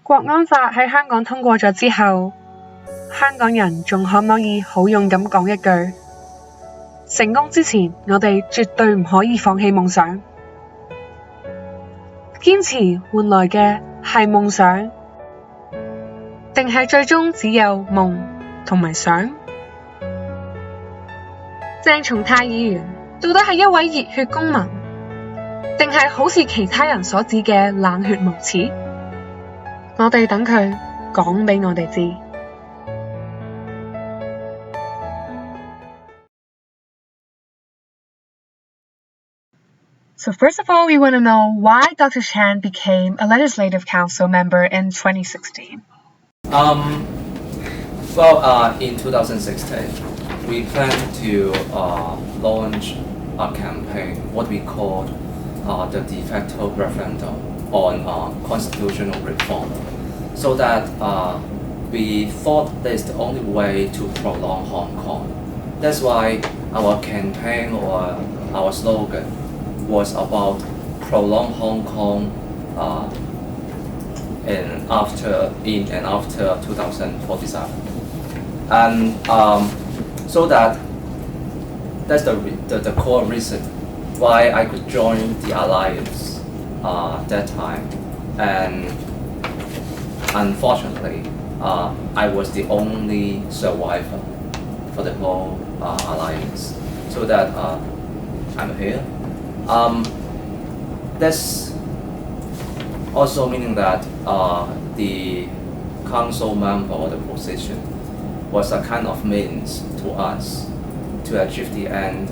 國安法喺香港通過咗之後，香港人仲可唔可以好勇敢講一句：成功之前，我哋絕對唔可以放棄夢想。堅持換來嘅係夢想，定係最終只有夢同埋想？鄭松泰議員到底係一位熱血公民，定係好似其他人所指嘅冷血無恥？我哋等佢講俾我哋知。So first of all, we want to know why Dr. Cheng became a legislative council member in 2016. In 2016, we plan to launch a campaign, what we called the de facto referendum on constitutional reform, so that we thought that is the only way to prolong Hong Kong. That's why our campaign or our slogan was about prolong Hong Kong in and after 2047, and so that's the core reason why I could join the alliance that time. And unfortunately, I was the only survivor for the whole alliance, so that I'm here. That's also meaning that the council member or the position was a kind of means to us to achieve the end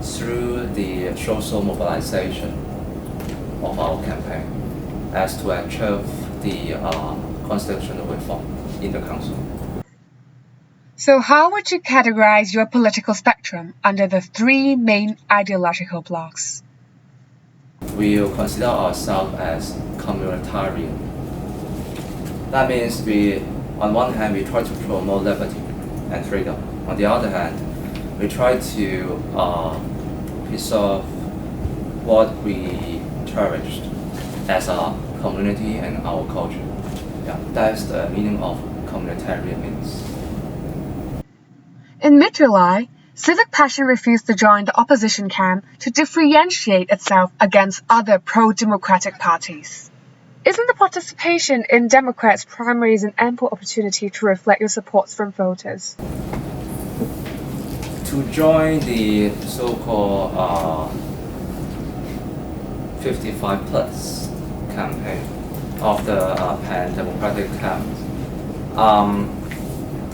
through the social mobilization of our campaign as to achieve the constitutional reform in the council. So how would you categorize your political spectrum under the three main ideological blocks? We will consider ourselves as communitarian. That means on one hand, we try to promote liberty and freedom. On the other hand, we try to preserve what we cherished as a community and our culture. Yeah, that's the meaning of communitarian means. In mid-July, Civic Passion refused to join the opposition camp to differentiate itself against other pro-democratic parties. Isn't the participation in Democrats' primaries an ample opportunity to reflect your supports from voters? To join the so-called 55 plus campaign of the pan-democratic camp,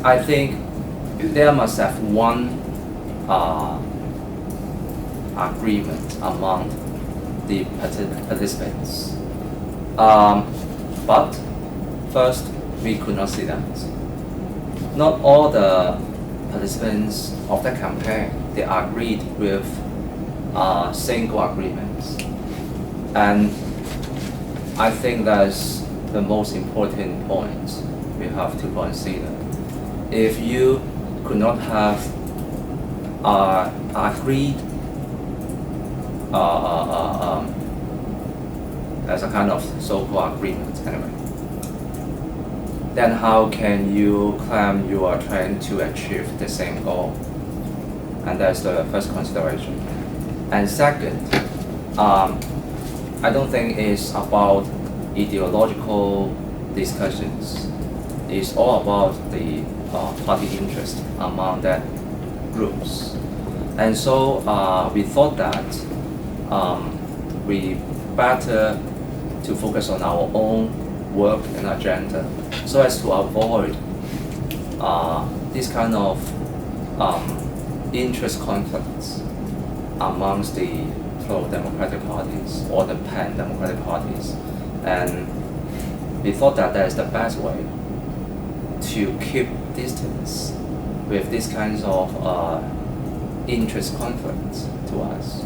I think there must have one agreement among the participants. But first, we could not see that. Not all the participants of the campaign, they agreed with single agreements. And I think that's the most important point we have to consider. If you could not have agreed as a kind of so-called agreement anyway, then how can you claim you are trying to achieve the same goal? And that's the first consideration. And second, I don't think it's about ideological discussions. It's all about the party interest among that groups. And so we thought that we better to focus on our own work and agenda so as to avoid this kind of interest conflicts amongst the pro-democratic parties or the pan-democratic parties. And we thought that that is the best way to keep distance with these kinds of interest conflicts to us.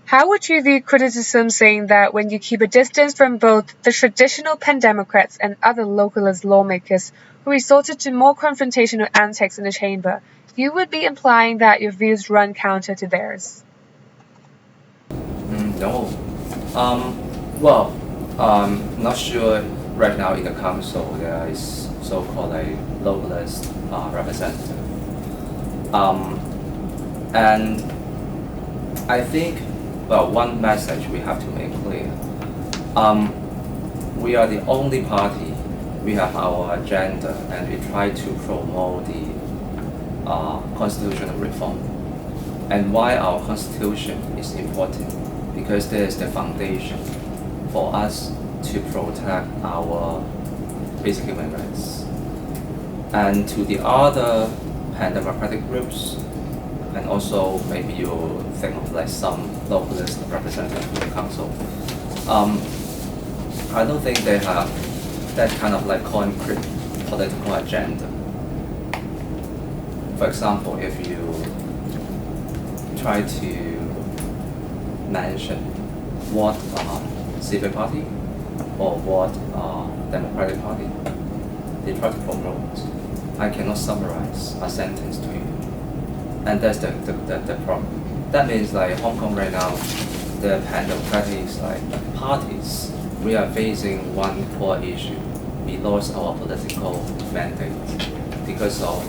How would you view criticism saying that when you keep a distance from both the traditional pan-democrats and other localist lawmakers who resorted to more confrontational antics in the chamber, you would be implying that your views run counter to theirs? No. Not sure right now in the council there is so-called a localist representative. And I think, well, one message we have to make clear. We are the only party, we have our agenda, and we try to promote the constitutional reform. And why our constitution is important? Because there is the foundation for us to protect our basic human rights. And to the other pan-democratic groups, and also maybe you think of like some localist representatives in the council, I don't think they have that kind of like concrete political agenda. For example, if you try to mention what civic party or what democratic party they try to promote, I cannot summarize a sentence to you. And that's the problem. That means like Hong Kong right now, the pan-democratic like parties, we are facing one core issue. We lost our political mandate because of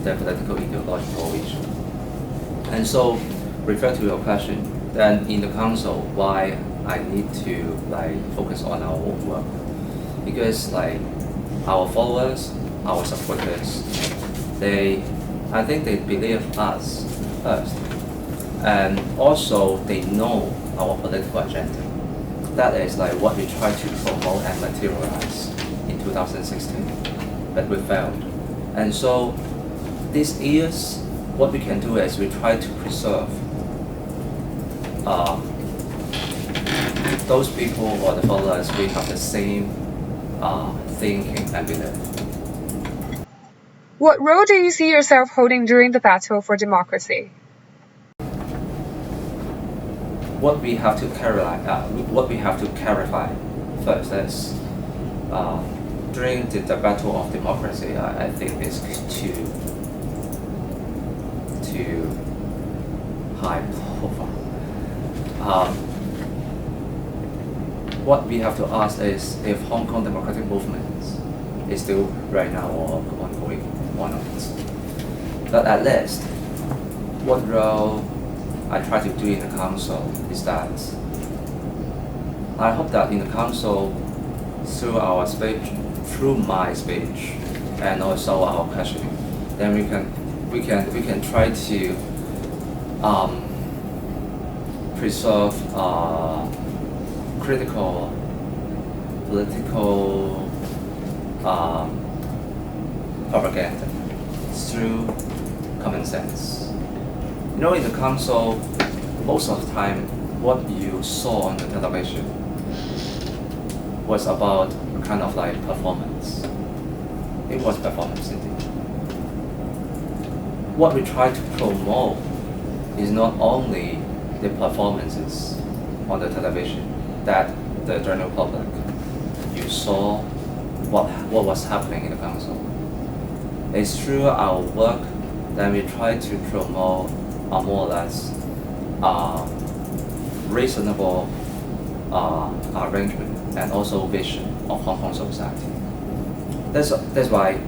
the political ideological issue. And so, refer to your question, then in the council, why I need to like focus on our own work? Because like our followers, our supporters, I think they believe us first, and also they know our political agenda. That is like what we try to promote and materialize in 2016, but we failed. And so these years, what we can do is we try to preserve those people or the followers, we have the same thinking and belief. What role do you see yourself holding during the battle for democracy? What we have to clarify first is during the battle of democracy, I think it's too high profile. What we have to ask is if Hong Kong democratic movement is still right now or ongoing or not. But at least, what role I try to do in the council is that I hope that in the council, through our speech, through my speech, and also our questioning, then we can try to preserve critical political propaganda through common sense. You know, in the council, most of the time, what you saw on the television was about kind of like performance. It was performance indeed. What we try to promote is not only the performances on the television that the general public, you saw what was happening in the council. It's through our work that we try to promote a more or less reasonable arrangement and also vision of Hong Kong society. That's why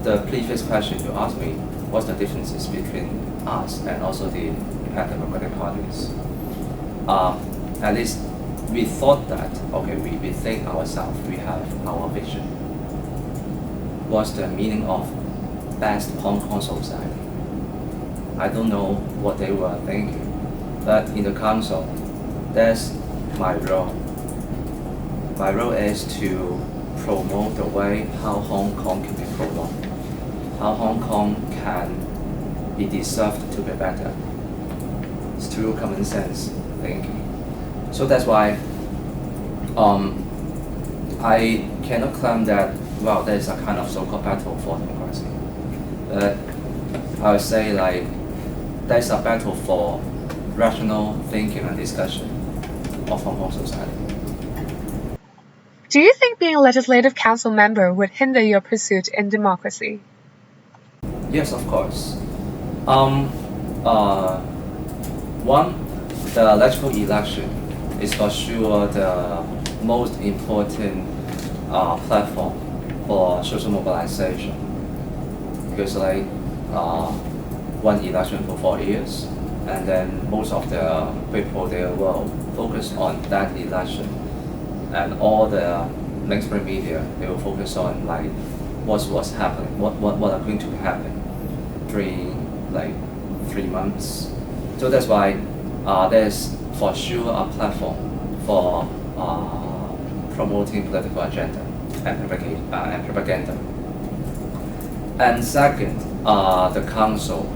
the previous question you asked me, what's the differences between us and also the democratic parties? At least we thought that, okay, we think ourselves, we have our vision. What's the meaning of best Hong Kong society? I don't know what they were thinking, but in the council, that's my role. My role is to promote the way how Hong Kong can be promoted, how Hong Kong can be deserved to be better through common sense thinking. So that's why I cannot claim that, well, there's a kind of so-called battle for democracy. But I would say like there's a battle for rational thinking and discussion of Hong Kong society. Do you think being a legislative council member would hinder your pursuit in democracy? Yes, of course. One, the electoral election is for sure the most important platform for social mobilization. Because one election for 4 years, and then most of the people there will focus on that election, and all the mainstream media, they will focus on like what's happening, what are going to happen during like 3 months. So that's why there's for sure a platform for promoting political agenda and propaganda. And second, the council.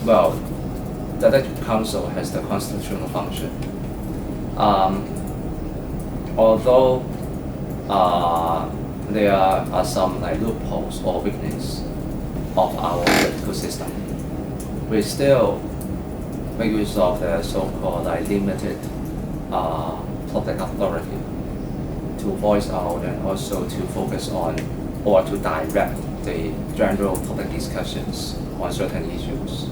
The elected council has the constitutional function. Although there are some like loopholes or weakness of our political system, we still make use of the so-called like limited public authority to voice out and also to focus on or to direct the general public discussions on certain issues.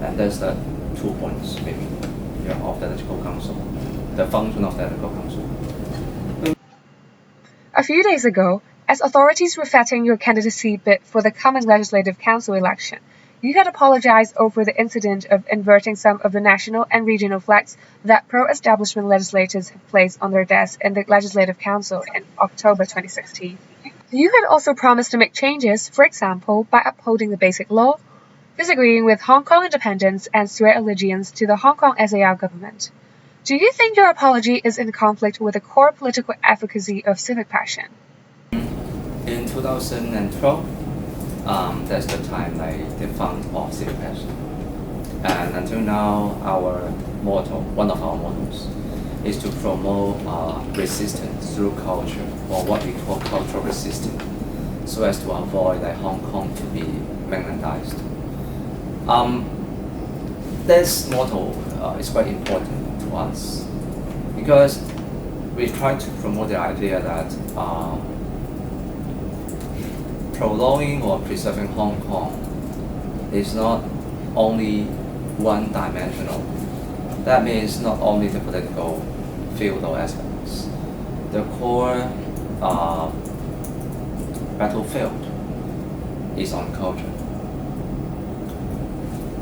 And that's the 2 points maybe of the electoral council, the function of the electoral council. A few days ago, as authorities were vetting your candidacy bid for the coming Legislative Council election, you had apologized over the incident of inverting some of the national and regional flags that pro-establishment legislators have placed on their desks in the Legislative Council in October 2016. You had also promised to make changes, for example, by upholding the Basic Law, disagreeing with Hong Kong independence, and swear allegiance to the Hong Kong SAR government. Do you think your apology is in conflict with the core political advocacy of civic passion? In 2012, that's the time I defined of civic passion. And until now, our motto, one of our mottos, is to promote resistance through culture, or what we call cultural resistance, so as to avoid like Hong Kong to be mainlandized. This motto is quite important to us because we try to promote the idea that prolonging or preserving Hong Kong is not only one-dimensional. That means not only the political field or aspects. The core battlefield is on culture.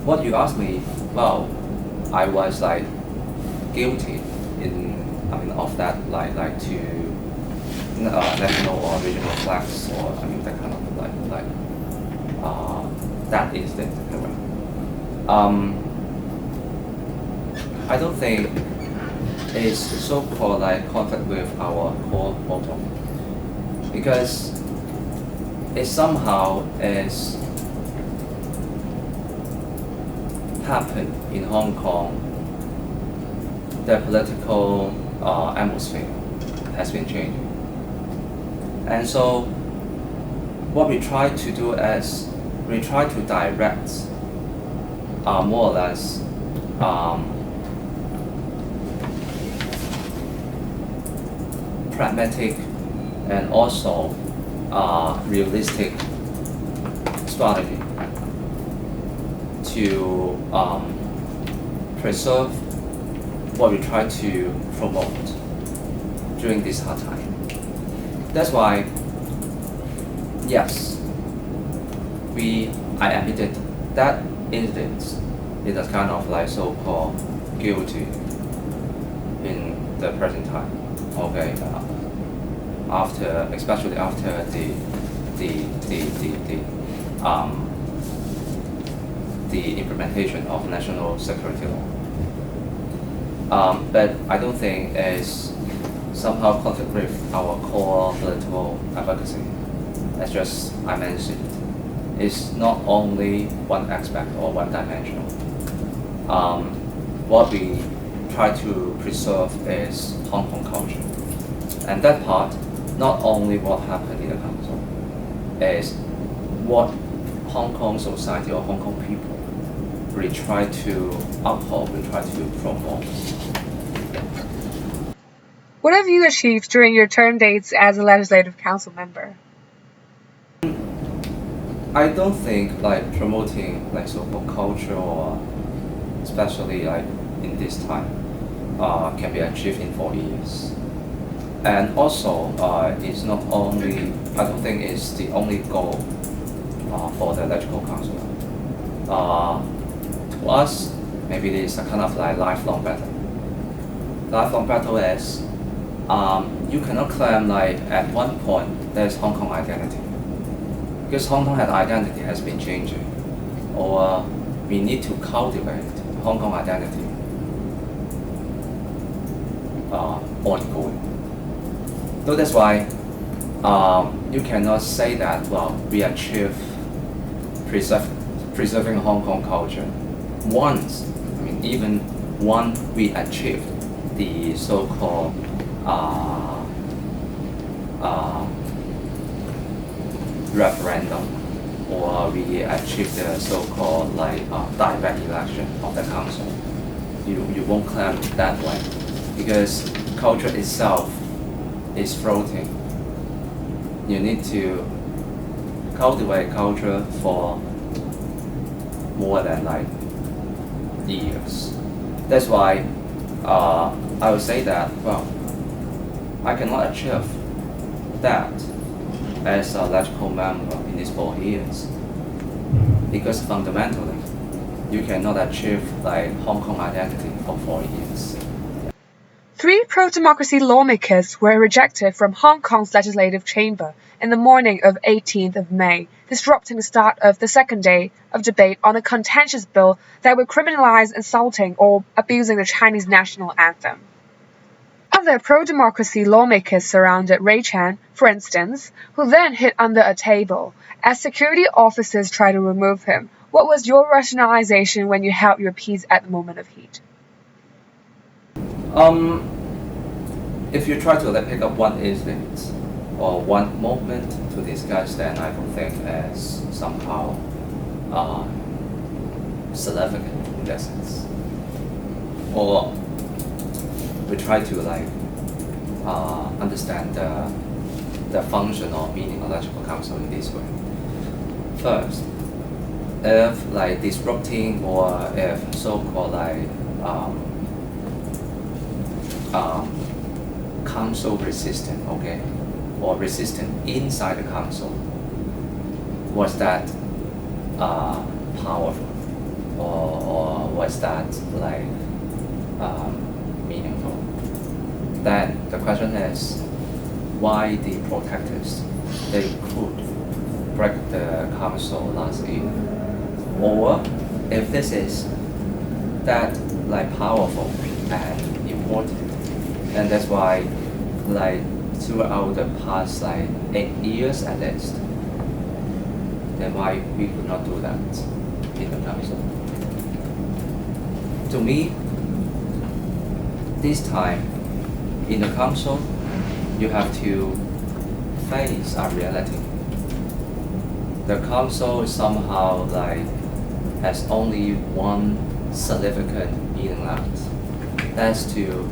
What you asked me, well, I was like guilty of that, like to national or regional flags, or that kind of that instinct. I don't think it's so-called like conflict with our core motto, because it somehow is happened in Hong Kong. The political atmosphere has been changing, and so what we try to do is we try to direct more or less pragmatic and also realistic strategy to preserve what we try to promote during this hard time. That's why, yes, I admitted that incident is a kind of like so-called guilty in the present time. Okay, especially after the implementation of national security law. But I don't think it's somehow conflict with our core political advocacy. As just I mentioned, it's not only one aspect or one dimensional. What we try to preserve is Hong Kong culture. And that part, not only what happened in the council, is what Hong Kong society or Hong Kong people really try to uphold, we try to promote. What have you achieved during your term dates as a Legislative Council member? I don't think like promoting like so-called culture, or especially like in this time, can be achieved in 4 years. And also, it's not only, I don't think it's the only goal for the electoral council. To us, maybe it is a kind of like lifelong battle. Lifelong battle is, you cannot claim like at one point there's Hong Kong identity. Because Hong Kong identity has been changing. Or we need to cultivate Hong Kong identity ongoing. So that's why you cannot say that, well, we achieve preserving Hong Kong culture. Once, even once we achieved the so-called referendum, or we achieved the so-called direct election of the council, you won't claim that way, because culture itself is floating. You need to cultivate culture for more than years. That's why I would say that, well, I cannot achieve that as a electoral member in these 4 years, because fundamentally you cannot achieve Hong Kong identity for 4 years. 3 pro-democracy lawmakers were rejected from Hong Kong's legislative chamber in the morning of 18th of May, disrupting the start of the second day of debate on a contentious bill that would criminalize insulting or abusing the Chinese national anthem. Other pro-democracy lawmakers surrounded Ray Chan, for instance, who then hid under a table as security officers tried to remove him. What was your rationalization when you held your peace at the moment of heat? If you try to pick up one incident or one moment to discuss, then I don't think as somehow significant in that sense. Or we try to understand the function or meaning of electoral council in this way. First, if disrupting or if so-called council resistant, okay, or resistant inside the council, was that powerful, or was that meaningful? Then the question is, why the protectors they could break the council last year, or if this is that powerful and important, and that's why throughout the past 8 years at least, then why we could not do that in the council? To me, this time in the council, you have to face a reality. The council somehow has only one significant meaning left. That's to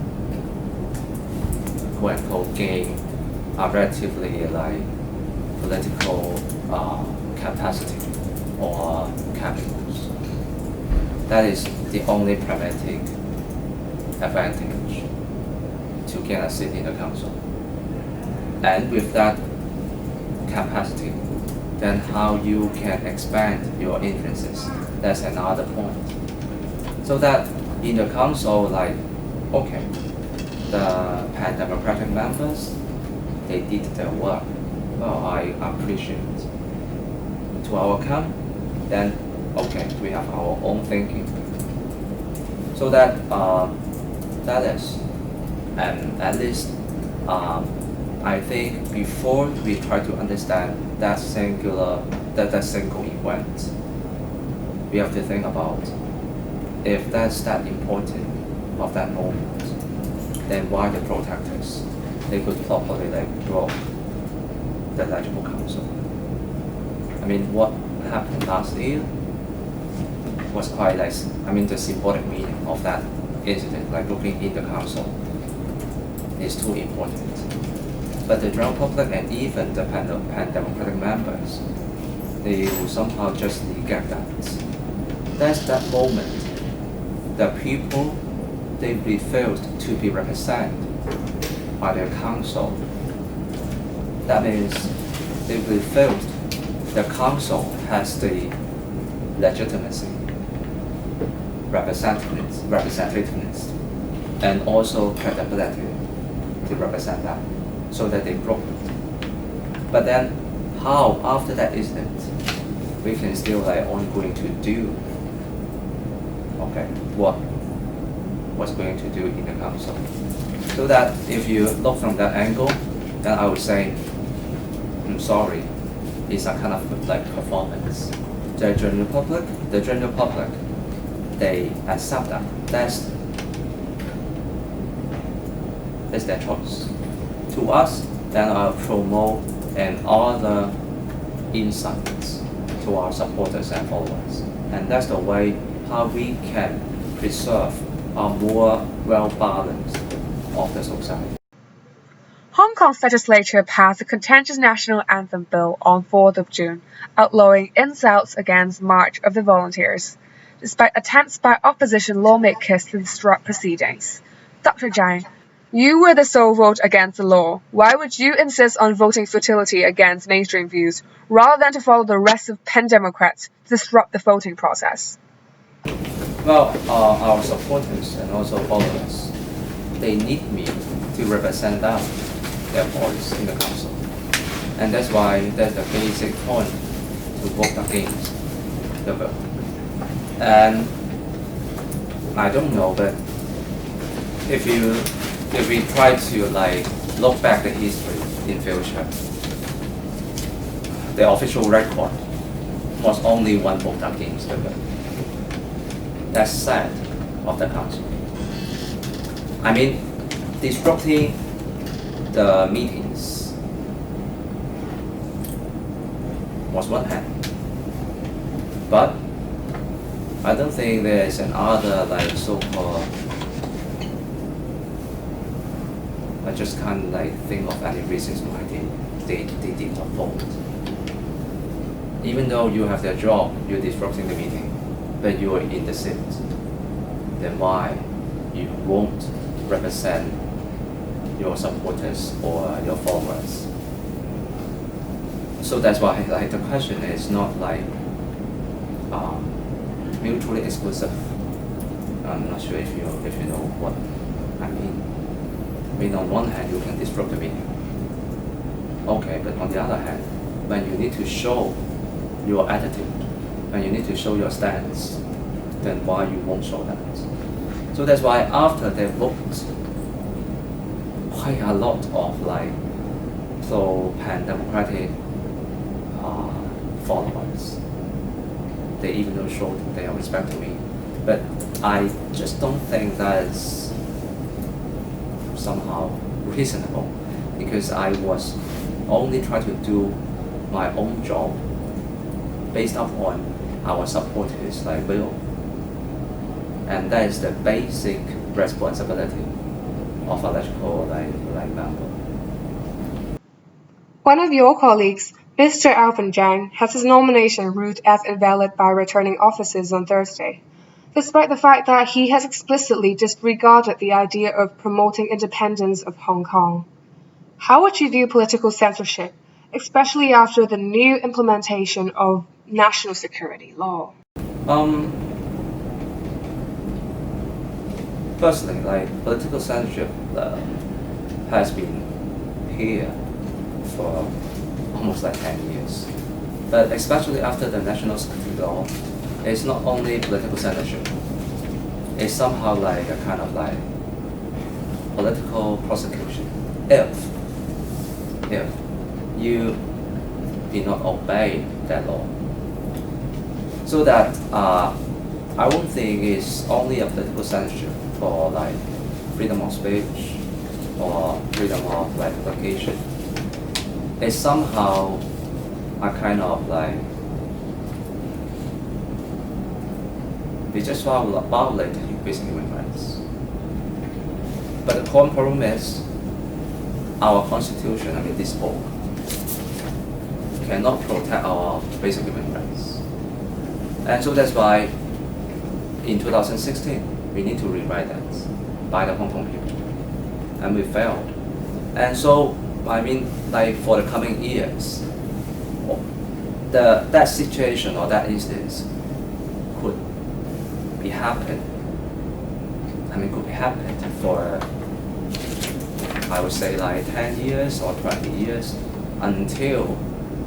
quote unquote gain a relatively political capacity or capitals. That is the only pragmatic advantage to get a seat in the council. And with that capacity, then how you can expand your influences, that's another point. So that in the council, okay, the pan-democratic members, they did their work. Well, I appreciate it. To our account, then okay, we have our own thinking. So that that is, and at least I think before we try to understand that single event, we have to think about if that's that important of that moment, then why the protectors they could properly block the electoral council. I mean, what happened last year was quite the symbolic meaning of that incident, looking in the council, is too important. But the general public and even the pan-democratic members, they will somehow just neglect that. That's that moment the people they refused to be represented by their council. That means if we failed, the council has the legitimacy, representativeness, and also credibility to represent that, so that they broke it. But then, how after that is it? We can still ongoing to do. Okay, what's going to do in the council? So that if you look from that angle, then I would say, I'm sorry, it's a kind of performance. The general public, they accept that. That's their choice. To us, then I'll promote and other insights to our supporters and followers. And that's the way how we can preserve a more well-balanced of the society. Hong Kong's legislature passed a contentious national anthem bill on 4th of June, outlawing insults against March of the Volunteers, despite attempts by opposition lawmakers to disrupt proceedings. Dr. Cheng, you were the sole vote against the law. Why would you insist on voting futility against mainstream views, rather than to follow the rest of Pen Democrats to disrupt the voting process? Well, our supporters and also followers, they need me to represent them, their voice in the council. And that's why that's the basic point to vote against the bill. And I don't know, but if we try to look back the history in future, the official record was only one vote against the bill. That's sad of the council. I mean, disrupting the meetings was one hand, but I don't think there's another so-called. I just can't think of any reasons why they did not vote. Even though you have their job, you're disrupting the meeting, but you are in the seat, then why you won't represent your supporters or your followers? So that's why the question is not mutually exclusive. I'm not sure if you know what I mean. I mean, on one hand, you can disrupt the meeting. Okay, but on the other hand, when you need to show your attitude, when you need to show your stance, then why you won't show that? So that's why after they vote, quite a lot of pan-democratic followers, they even though showed their respect to me. But I just don't think that's somehow reasonable, because I was only trying to do my own job based upon our supporters will, and that is the basic responsibility of a electoral member. One of your colleagues, Mr. Alvin Zhang, has his nomination ruled as invalid by returning officers on Thursday, despite the fact that he has explicitly disregarded the idea of promoting independence of Hong Kong. How would you view political censorship, especially after the new implementation of national security law? Firstly, political censorship has been here for almost 10 years. But especially after the national security law, it's not only political censorship. It's somehow a kind of political prosecution. If you did not obey that law. So that I won't think it's only a political censorship for freedom of speech or freedom of publication. It's somehow a kind of they just violate basic human rights. But the core problem is our constitution, this book, cannot protect our basic human rights. And so that's why in 2016, we need to rewrite that by the Hong Kong people. And we failed. And so, I mean, like for the coming years, that situation or that instance could be happened. I mean, could be happened for, I would say, like 10 years or 20 years until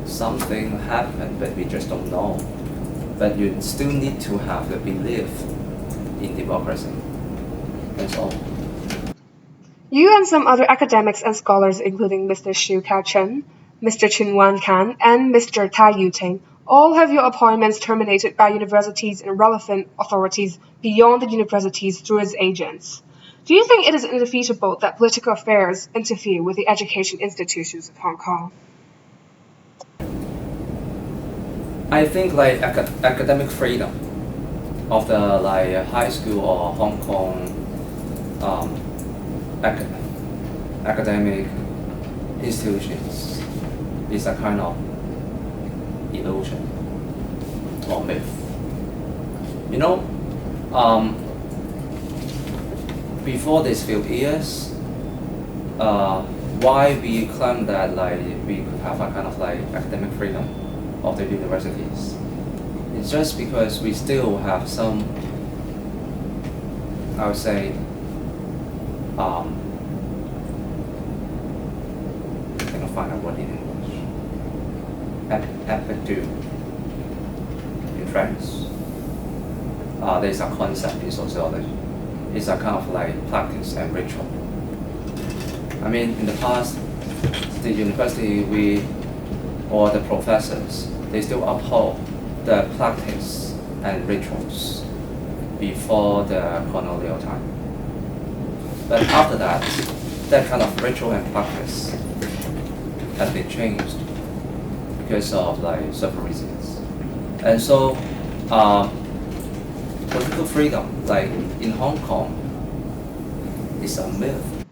something happened, but we just don't know. But you still need to have the belief in democracy. That's all. You and some other academics and scholars, including Mr. Xu Kao-chen, Mr. Chin Wan-kan, and Mr. Tai Yu-ting, all have your appointments terminated by universities and relevant authorities beyond the universities through its agents. Do you think it is indefeasible that political affairs interfere with the education institutions of Hong Kong? I think like academic freedom of the like high school or Hong Kong academic institutions is a kind of illusion or myth. You know, before these few years, why we claim that like we could have a kind of like academic freedom of the universities? It's just because we still have some, I would say, I think I'll find a word in English. Aptitude in French. There's a concept in sociology. It's a kind of like practice and ritual. I mean, in the past, the university or the professors, they still uphold the practice and rituals before the colonial time. But after that, that kind of ritual and practice has been changed because of like several reasons. And so, political freedom, like in Hong Kong, is a myth.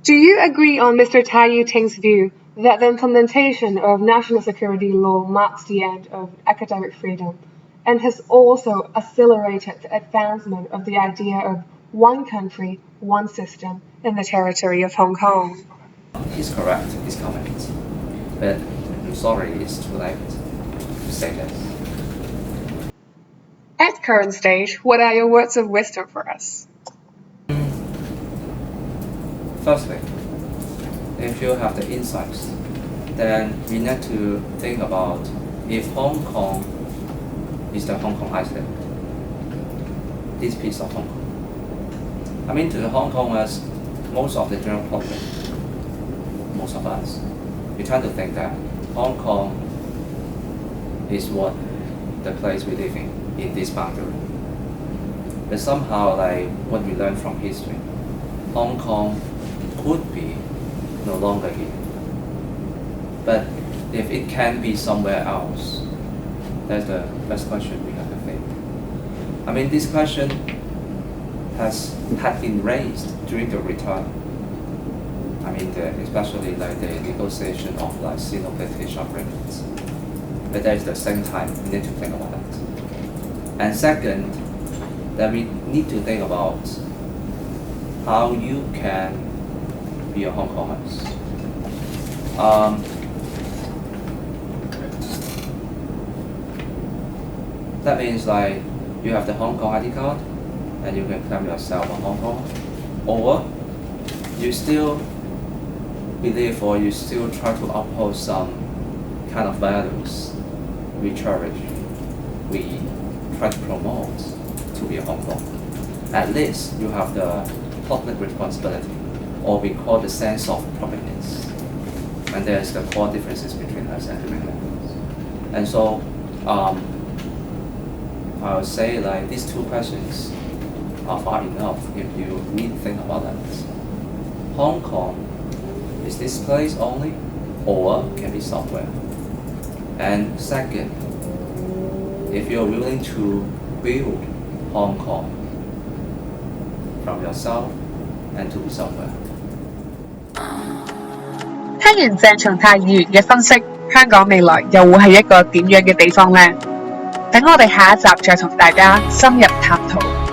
Do you agree on Mr. Tai Yu-ting's view that the implementation of national security law marks the end of academic freedom and has also accelerated the advancement of the idea of one country, one system in the territory of Hong Kong? He's correct, his comments. But I'm sorry, it's too late to say this. At current stage, what are your words of wisdom for us? Firstly, if you have the insights, then we need to think about if Hong Kong is the Hong Kong island, this piece of Hong Kong. I mean, to the Hong Kongers, most of the general public, most of us, we tend to think that Hong Kong is what the place we live in this boundary. But somehow, like what we learn from history, Hong Kong could be no longer here. But if it can be somewhere else, that's the first question we have to think. I mean, this question had been raised during the return. I mean, especially like the negotiation of like Sino-British agreements. But at the same time, we need to think about that. And second, that we need to think about how you can be a Hong Konger. That means like you have the Hong Kong ID card and you can claim yourself a Hong Kong, or you still believe or you still try to uphold some kind of values we cherish, we try to promote to be a Hong Kong. At least you have the public responsibility, or we call the sense of provenance. And there's the core differences between us and the mainlanders. And so I would say like these two questions are far enough if you really think about that. Hong Kong, is this place only, or can be somewhere? And second, if you're willing to build Hong Kong from yourself and to be somewhere. 聽完鄭松泰議員嘅分析，香港未來又會係一個點樣嘅地方呢？等我哋下一集再同大家深入探討。